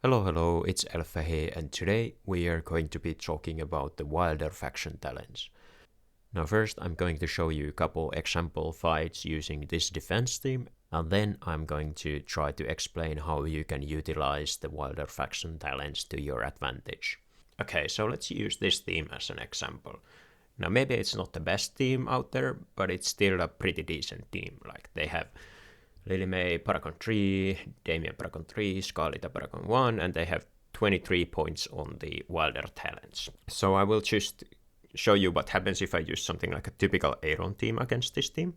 Hello, it's Alpha here, and today we are going to be talking about the Wilder faction talents. Now first I'm going to show you a couple example fights using this defense team, and then I'm going to try to explain how you can utilize the Wilder faction talents to your advantage. Okay, so let's use this team as an example. Now maybe it's not the best team out there, but it's still a pretty decent team. Like they have Lily May Paragon 3, Damien Paragon 3, Scarletta Paragon 1, and they have 23 points on the Wilder talents. So I will just show you what happens if I use something like a typical Aeron team against this team.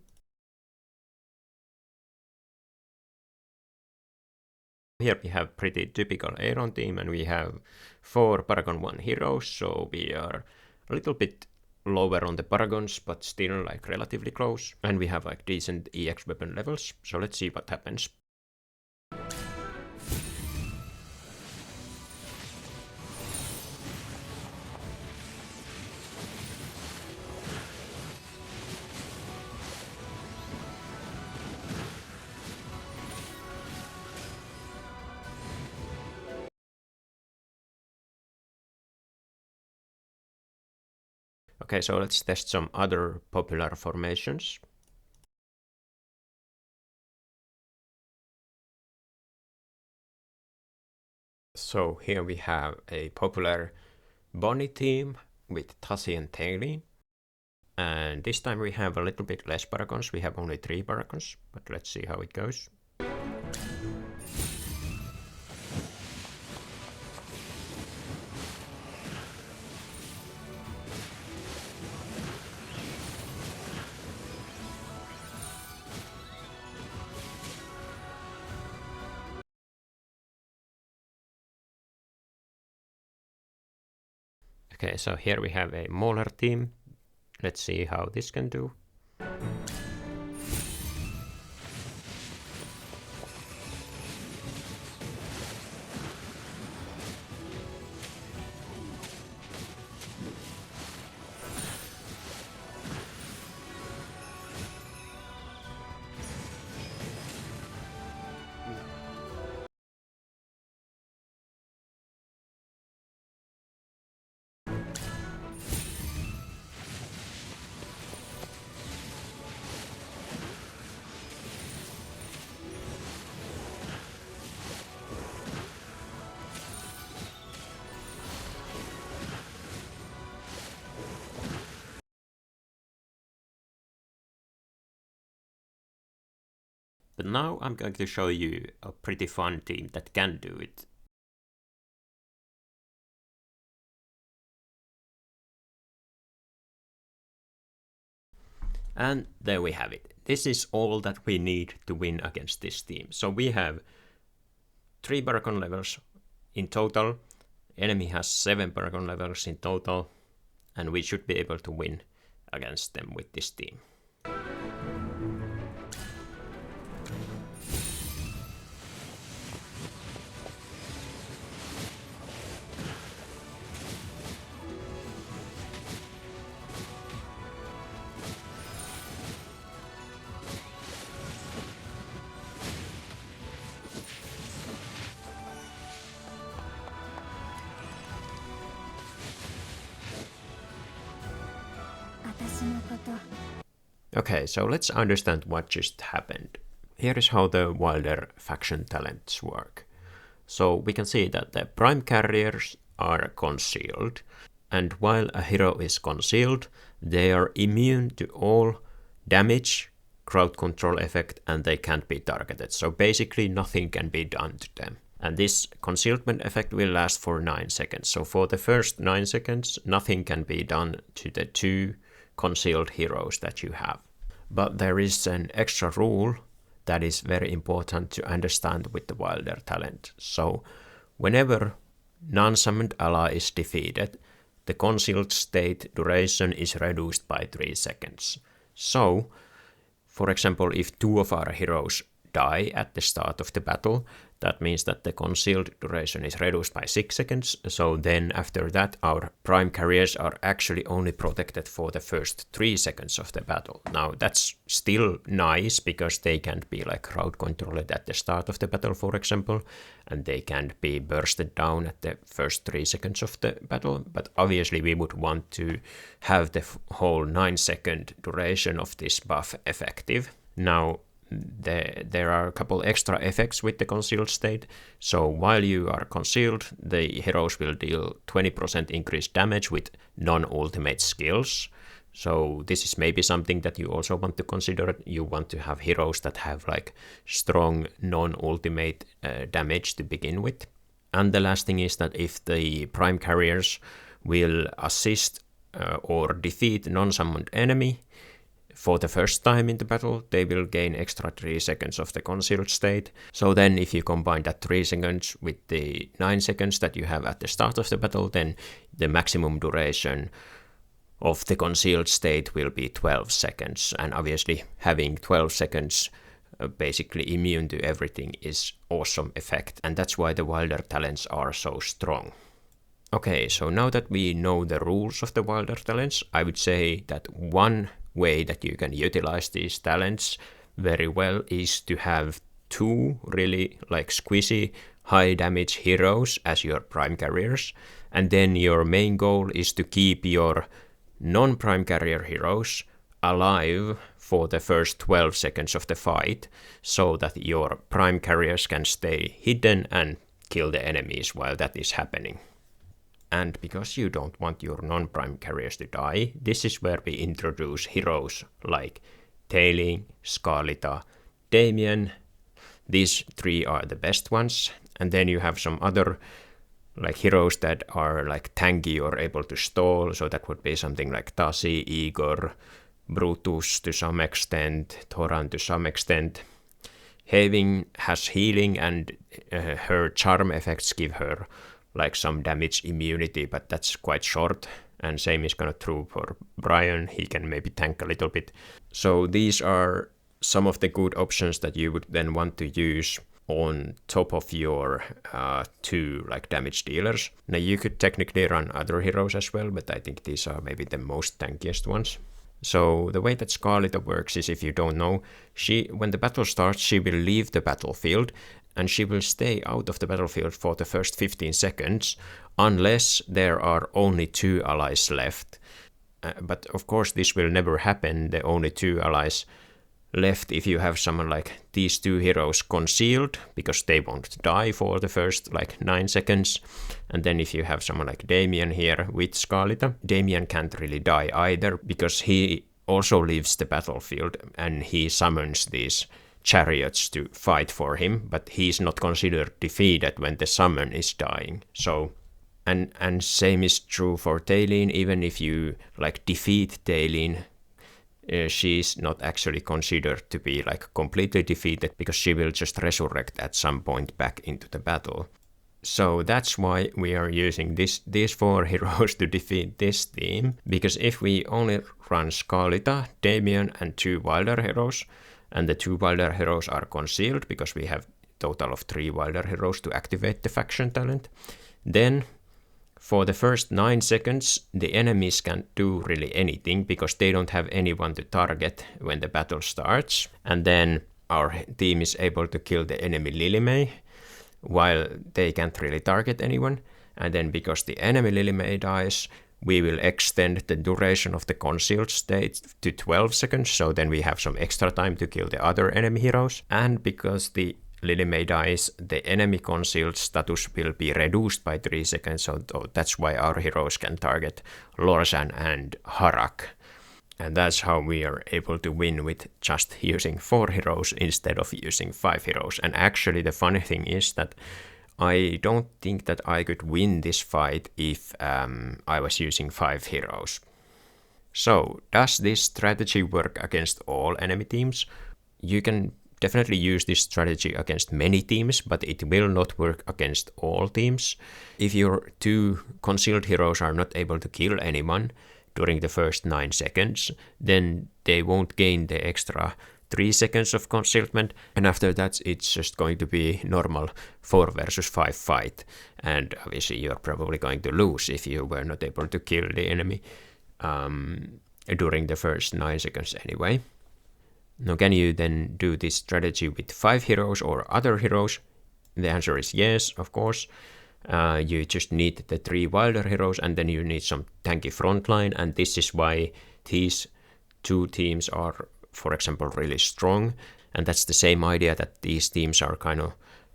Here we have pretty typical Aeron team, and we have 4 Paragon 1 heroes, so we are a little bit lower on the Paragons, but still like relatively close. And we have like decent EX weapon levels, so let's see what happens. Okay, so let's test some other popular formations. So here we have a popular Bonnie team with Tassie and Tailin. And this time we have a little bit less Paragons, we have only 3 Paragons, but let's see how it goes. Okay, so here we have a Mauler team. Let's see how this can do. But now I'm going to show you a pretty fun team that can do it. And there we have it. This is all that we need to win against this team. So we have 3 Paragon levels in total. Enemy has 7 Paragon levels in total. And we should be able to win against them with this team. Okay, so let's understand what just happened. Here is how the Wilder faction talents work. So we can see that the prime carriers are concealed, and while a hero is concealed, they are immune to all damage, crowd control effect, and they can't be targeted. So basically nothing can be done to them. And this concealment effect will last for 9 seconds. So for the first 9 seconds, nothing can be done to the 2 concealed heroes that you have. But there is an extra rule that is very important to understand with the Wilder talent. So whenever non-summoned ally is defeated, the concealed state duration is reduced by 3 seconds. So, for example, if 2 of our heroes die at the start of the battle. That means that the concealed duration is reduced by 6 seconds, so then after that our prime carriers are actually only protected for the first 3 seconds of the battle. Now that's still nice because they can't be like crowd controlled at the start of the battle, for example, and they can't be bursted down at the first 3 seconds of the battle, but obviously we would want to have the whole 9-second duration of this buff effective. Now there are a couple extra effects with the concealed state. So while you are concealed, the heroes will deal 20% increased damage with non-ultimate skills. So this is maybe something that you also want to consider. You want to have heroes that have like strong non-ultimate damage to begin with. And the last thing is that if the prime carriers will assist or defeat non-summoned enemy for the first time in the battle, they will gain extra 3 seconds of the concealed state. So then if you combine that 3 seconds with the 9 seconds that you have at the start of the battle, then the maximum duration of the concealed state will be 12 seconds. And obviously having 12 seconds basically immune to everything is awesome effect. And that's why the Wilder talents are so strong. Okay, so now that we know the rules of the Wilder talents, I would say that one way that you can utilize these talents very well is to have 2 really like squishy high damage heroes as your prime carriers, and then your main goal is to keep your non-prime carrier heroes alive for the first 12 seconds of the fight so that your prime carriers can stay hidden and kill the enemies while that is happening. And because you don't want your non-prime carriers to die, this is where we introduce heroes like Talene, Scarlita, Damien. These 3 are the best ones. And then you have some other like heroes that are like tanky or able to stall. So that would be something like Tasi, Igor, Brutus to some extent, Thoran to some extent. Haven has healing and her charm effects give her like some damage immunity, but that's quite short, and same is kind of true for Brian. He can maybe tank a little bit. So these are some of the good options that you would then want to use on top of your 2 like damage dealers. Now you could technically run other heroes as well, but I think these are maybe the most tankiest ones. So the way that Scarlita works is, if you don't know, when the battle starts, she will leave the battlefield and she will stay out of the battlefield for the first 15 seconds unless there are only 2 allies left. But of course this will never happen, the only 2 allies left, if you have someone like these 2 heroes concealed, because they won't die for the first like 9 seconds. And then if you have someone like Damien here with Scarlita, Damien can't really die either because he also leaves the battlefield and he summons these chariots to fight for him, but he's not considered defeated when the summon is dying. So and same is true for Talene. Even if you like defeat Talene, she's not actually considered to be like completely defeated because she will just resurrect at some point back into the battle. So that's why we are using these 4 heroes to defeat this team, because if we only run Scarlita, Damien and 2 Wilder heroes, and the 2 Wilder heroes are concealed because we have a total of 3 Wilder heroes to activate the faction talent, then for the first 9 seconds the enemies can't do really anything because they don't have anyone to target when the battle starts, and then our team is able to kill the enemy Lilimey while they can't really target anyone. And then because the enemy Lilimey dies, we will extend the duration of the concealed state to 12 seconds, so then we have some extra time to kill the other enemy heroes. And because the Lilimey dies, the enemy concealed status will be reduced by 3 seconds, so that's why our heroes can target Lorzan and Harak. And that's how we are able to win with just using 4 heroes instead of using 5 heroes. And actually the funny thing is that I don't think that I could win this fight if I was using 5 heroes. So, does this strategy work against all enemy teams? You can definitely use this strategy against many teams, but it will not work against all teams. If your 2 concealed heroes are not able to kill anyone during the first 9 seconds, then they won't gain the extra 3 seconds of concealment, and after that it's just going to be normal 4 versus 5 fight, and obviously you're probably going to lose if you were not able to kill the enemy during the first 9 seconds anyway. Now, can you then do this strategy with 5 heroes or other heroes? The answer is yes, of course. You just need the 3 wilder heroes, and then you need some tanky frontline, and this is why these 2 teams are, for example, really strong, and that's the same idea that these teams are kind of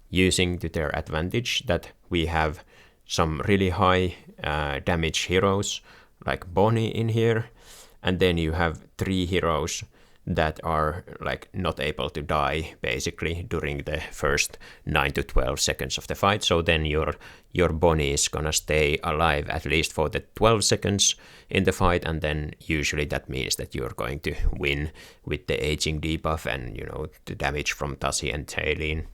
using to their advantage, that we have some really high damage heroes like Bonnie in here, and then you have 3 heroes that are like not able to die basically during the first 9 to 12 seconds of the fight. So then your Bonnie is gonna stay alive at least for the 12 seconds in the fight, and then usually that means that you're going to win with the aging debuff and, you know, the damage from Tassi and Tailin.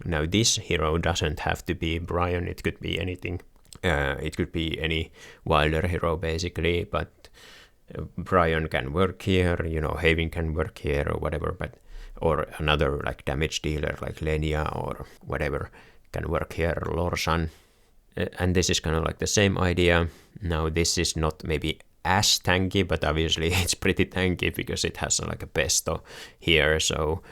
Now, this hero doesn't have to be Brian, it could be anything. It could be any wilder hero basically, but Brian can work here, you know, Haven can work here or whatever, but or another like damage dealer like Lenia or whatever can work here, Lorsan. And this is kind of like the same idea. Now, this is not maybe as tanky, but obviously it's pretty tanky because it has like a pesto here. So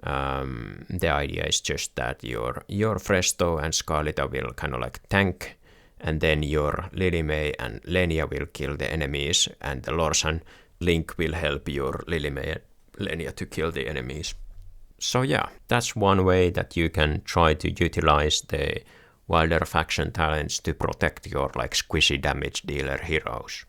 the idea is just that your Fresto and Scarletta will kind of like tank, and then your Lily May and Lenia will kill the enemies, and the Lorsan Link will help your Lily May and Lenia to kill the enemies. So yeah, that's one way that you can try to utilize the wilder faction talents to protect your like squishy damage dealer heroes.